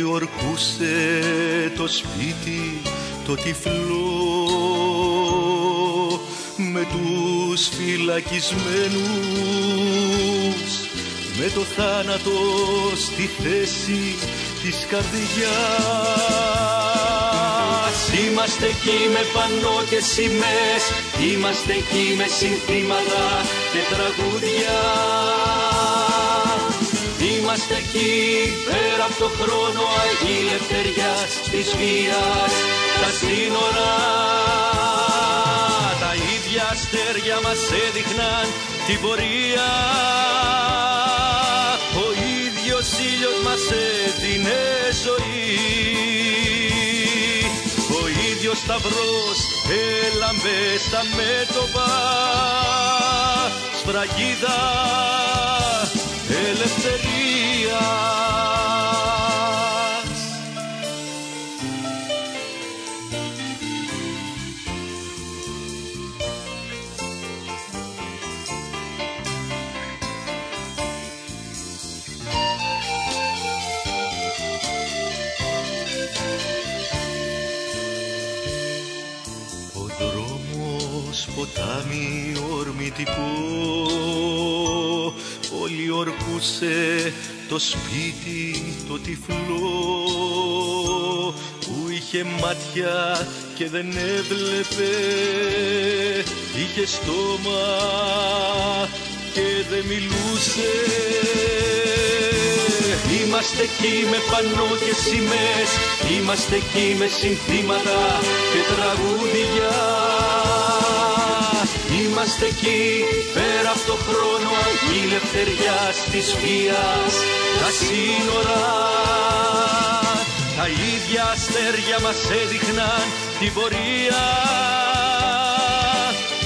πολιορκούσε το σπίτι το τυφλό με τους φυλακισμένους, με το θάνατο στη θέση της καρδιάς. Είμαστε εκεί με πανό και σημαίες, είμαστε εκεί με συνθήματα και τραγούδια. Είμαστε εκεί πέρα από το χρόνο, αγί ελευθεριάς της βίας, τα σύνορα. Τα ίδια αστέρια μας έδειχναν την πορεία, ο ίδιος ήλιος μας έδινε ζωή, ο ίδιος σταυρός έλαμπε στα μέτωπα, σφραγίδα ελευθερίας. Ο δρόμος ποτάμι ορμητικό πολιορκούσε το σπίτι το τυφλό που είχε μάτια και δεν έβλεπε, είχε στόμα και δεν μιλούσε. Είμαστε εκεί με πανό και σημαίες, είμαστε εκεί με συνθήματα και τραγούδια. Είμαστε εκεί πέρα από το χρόνο, αγί ελευθεριάς της βίας, τα σύνορα. Τα ίδια αστέρια μας έδειχναν την πορεία,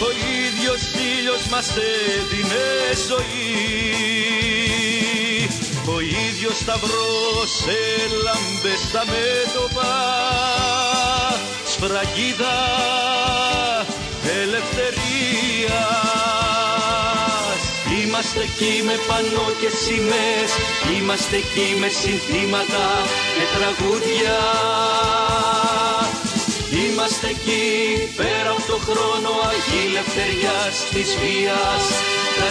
ο ίδιος ήλιος μας έδινε ζωή, ο ίδιος σταυρός έλαμπε στα μέτωπα, σφραγίδα ελευθερίας. Είμαστε εκεί με πανό και σημαίες, είμαστε εκεί με συνθήματα και τραγούδια. Είμαστε εκεί πέρα από το χρόνο, αγί ελευθεριάς της βίας, τα